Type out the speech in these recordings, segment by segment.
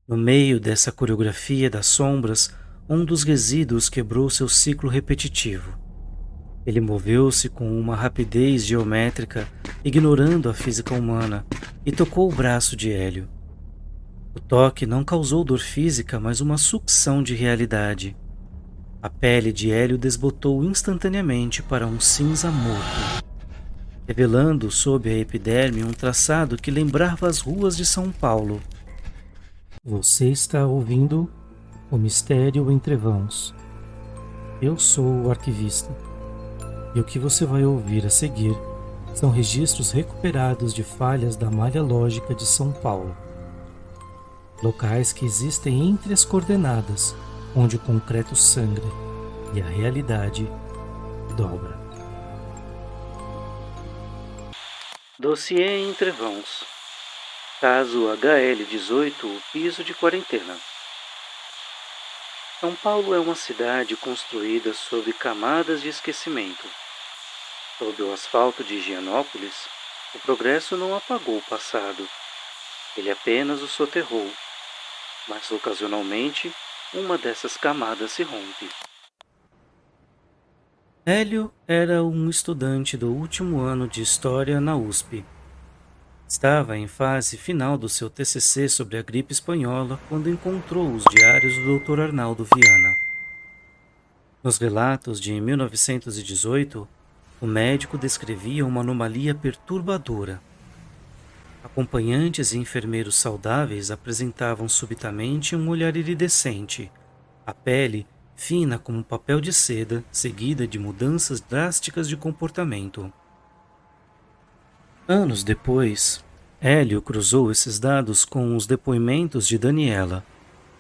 No meio dessa coreografia das sombras, um dos resíduos quebrou seu ciclo repetitivo. Ele moveu-se com uma rapidez geométrica, ignorando a física humana, e tocou o braço de Hélio. O toque não causou dor física, mas uma sucção de realidade. A pele de Hélio desbotou instantaneamente para um cinza morto, revelando sob a epiderme um traçado que lembrava as ruas de São Paulo. Você está ouvindo O Mistério Entre Vãos. Eu sou o arquivista, e o que você vai ouvir a seguir são registros recuperados de falhas da malha lógica de São Paulo. Locais que existem entre as coordenadas, onde o concreto sangra e a realidade dobra. Dossiê Entrevãos. Caso HL18, o piso de quarentena. São Paulo é uma cidade construída sob camadas de esquecimento. Sob o asfalto de Higienópolis, o progresso não apagou o passado. Ele apenas o soterrou. Mas ocasionalmente, uma dessas camadas se rompe. Hélio era um estudante do último ano de História na USP. Estava em fase final do seu TCC sobre a gripe espanhola quando encontrou os diários do Dr. Arnaldo Viana. Nos relatos de 1918, o médico descrevia uma anomalia perturbadora. Acompanhantes e enfermeiros saudáveis apresentavam subitamente um olhar iridescente, a pele fina como papel de seda, seguida de mudanças drásticas de comportamento. Anos depois, Hélio cruzou esses dados com os depoimentos de Daniela,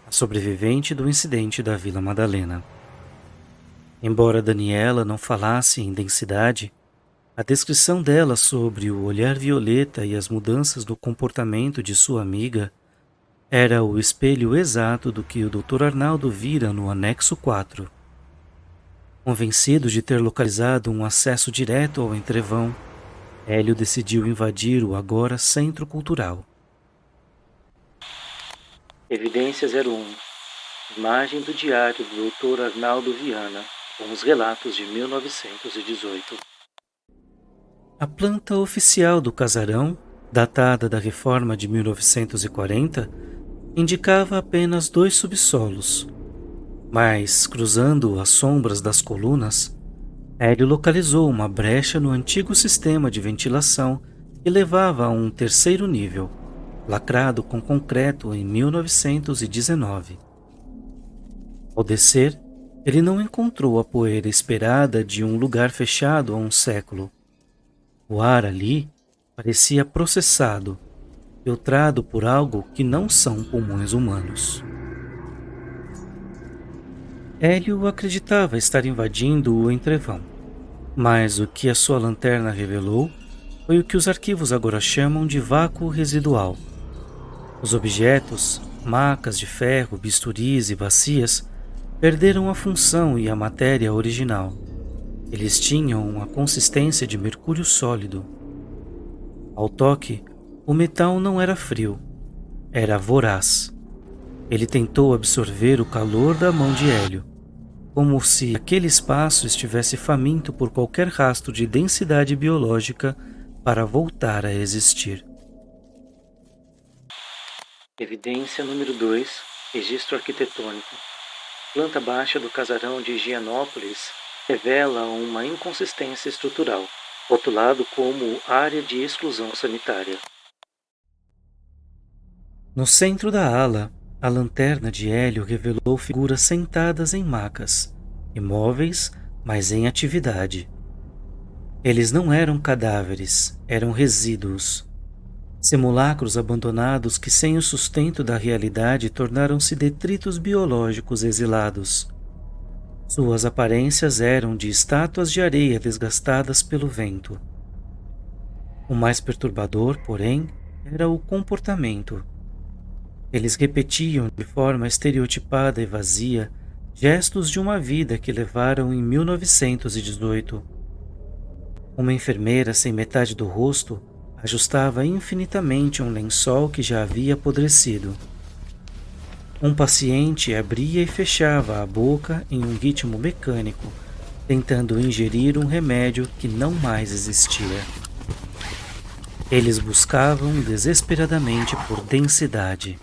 a sobrevivente do incidente da Vila Madalena. Embora Daniela não falasse em densidade, a descrição dela sobre o olhar violeta e as mudanças do comportamento de sua amiga era o espelho exato do que o Dr. Arnaldo vira no anexo 4. Convencido de ter localizado um acesso direto ao entrevão, Hélio decidiu invadir o agora Centro Cultural. Evidência 01. Imagem do diário do Dr. Arnaldo Viana, com os relatos de 1918. A planta oficial do casarão, datada da reforma de 1940, indicava apenas 2 subsolos. Mas, cruzando as sombras das colunas, Hélio localizou uma brecha no antigo sistema de ventilação que levava a um terceiro nível, lacrado com concreto em 1919. Ao descer, ele não encontrou a poeira esperada de um lugar fechado há um século. O ar ali parecia processado, filtrado por algo que não são pulmões humanos. Hélio acreditava estar invadindo o entrevão, mas o que a sua lanterna revelou foi o que os arquivos agora chamam de vácuo residual. Os objetos, macas de ferro, bisturis e bacias, perderam a função e a matéria original. Eles tinham a consistência de mercúrio sólido. Ao toque, o metal não era frio, era voraz. Ele tentou absorver o calor da mão de Hélio, como se aquele espaço estivesse faminto por qualquer rastro de densidade biológica para voltar a existir. Evidência número 2. Registro arquitetônico. Planta baixa do casarão de Higienópolis revela uma inconsistência estrutural, rotulado como área de exclusão sanitária. No centro da ala, a lanterna de Hélio revelou figuras sentadas em macas, imóveis, mas em atividade. Eles não eram cadáveres, eram resíduos. Simulacros abandonados que, sem o sustento da realidade, tornaram-se detritos biológicos exilados. Suas aparências eram de estátuas de areia desgastadas pelo vento. O mais perturbador, porém, era o comportamento. Eles repetiam de forma estereotipada e vazia gestos de uma vida que levaram em 1918. Uma enfermeira sem metade do rosto ajustava infinitamente um lençol que já havia apodrecido. Um paciente abria e fechava a boca em um ritmo mecânico, tentando ingerir um remédio que não mais existia. Eles buscavam desesperadamente por densidade.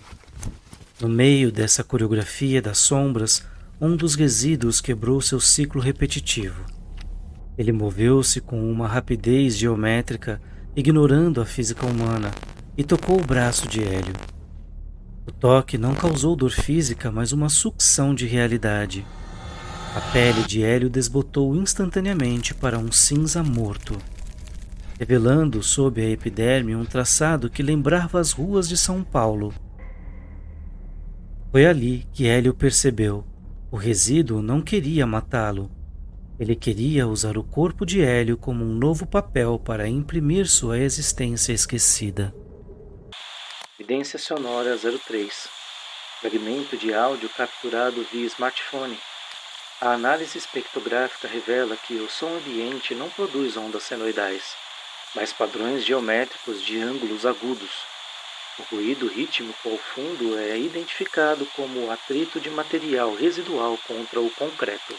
No meio dessa coreografia das sombras, um dos resíduos quebrou seu ciclo repetitivo. Ele moveu-se com uma rapidez geométrica, ignorando a física humana, e tocou o braço de Hélio. O toque não causou dor física, mas uma sucção de realidade. A pele de Hélio desbotou instantaneamente para um cinza morto, revelando sob a epiderme um traçado que lembrava as ruas de São Paulo. Foi ali que Hélio percebeu: o resíduo não queria matá-lo. Ele queria usar o corpo de Hélio como um novo papel para imprimir sua existência esquecida. Evidência sonora 03. Fragmento de áudio capturado via smartphone. A análise espectrográfica revela que o som ambiente não produz ondas senoidais, mas padrões geométricos de ângulos agudos. O ruído rítmico ao fundo é identificado como atrito de material residual contra o concreto.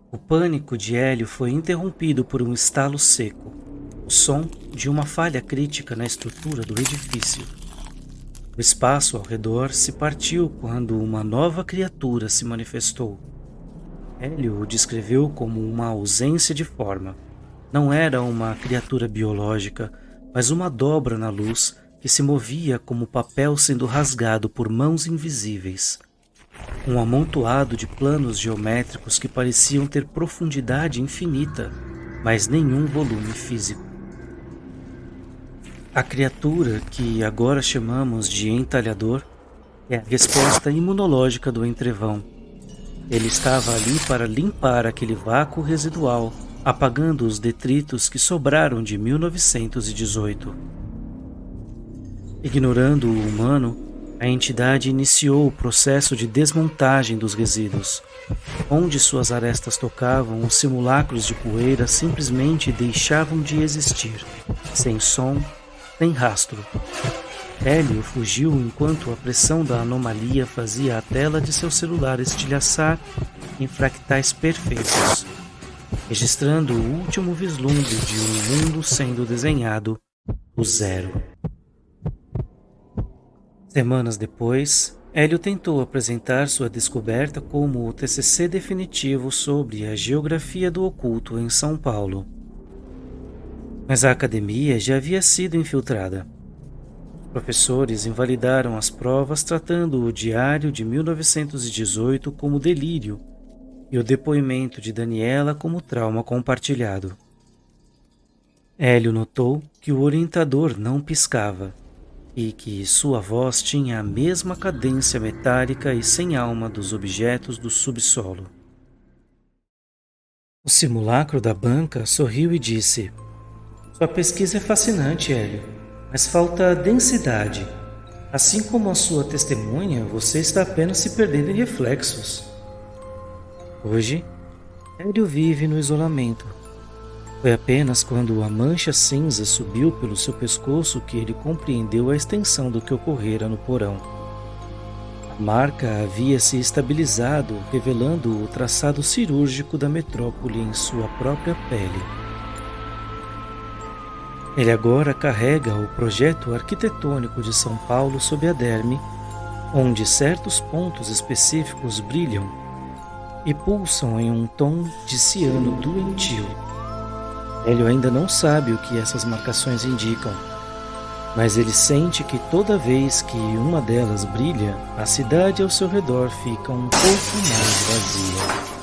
O pânico de Hélio foi interrompido por um estalo seco, o som de uma falha crítica na estrutura do edifício. O espaço ao redor se partiu quando uma nova criatura se manifestou. Hélio o descreveu como uma ausência de forma. Não era uma criatura biológica, mas uma dobra na luz que se movia como papel sendo rasgado por mãos invisíveis. Um amontoado de planos geométricos que pareciam ter profundidade infinita, mas nenhum volume físico. A criatura, que agora chamamos de entalhador, é a resposta imunológica do entrevão. Ele estava ali para limpar aquele vácuo residual, apagando os detritos que sobraram de 1918. Ignorando o humano, a entidade iniciou o processo de desmontagem dos resíduos. Onde suas arestas tocavam, os simulacros de poeira simplesmente deixavam de existir, sem som, sem rastro. Hélio fugiu enquanto a pressão da anomalia fazia a tela de seu celular estilhaçar em fractais perfeitos, registrando o último vislumbre de um mundo sendo desenhado do zero. Semanas depois, Hélio tentou apresentar sua descoberta como o TCC definitivo sobre a geografia do oculto em São Paulo. Mas a academia já havia sido infiltrada. Os professores invalidaram as provas tratando o diário de 1918 como delírio e o depoimento de Daniela como trauma compartilhado. Hélio notou que o orientador não piscava e que sua voz tinha a mesma cadência metálica e sem alma dos objetos do subsolo. O simulacro da banca sorriu e disse: "Sua pesquisa é fascinante, Hélio, mas falta densidade. Assim como a sua testemunha, você está apenas se perdendo em reflexos." Hoje, Hélio vive no isolamento. Foi apenas quando a mancha cinza subiu pelo seu pescoço que ele compreendeu a extensão do que ocorrera no porão. A marca havia se estabilizado, revelando o traçado cirúrgico da metrópole em sua própria pele. Ele agora carrega o projeto arquitetônico de São Paulo sob a derme, onde certos pontos específicos brilham e pulsam em um tom de ciano doentio. Hélio ainda não sabe o que essas marcações indicam, mas ele sente que toda vez que uma delas brilha, a cidade ao seu redor fica um pouco mais vazia.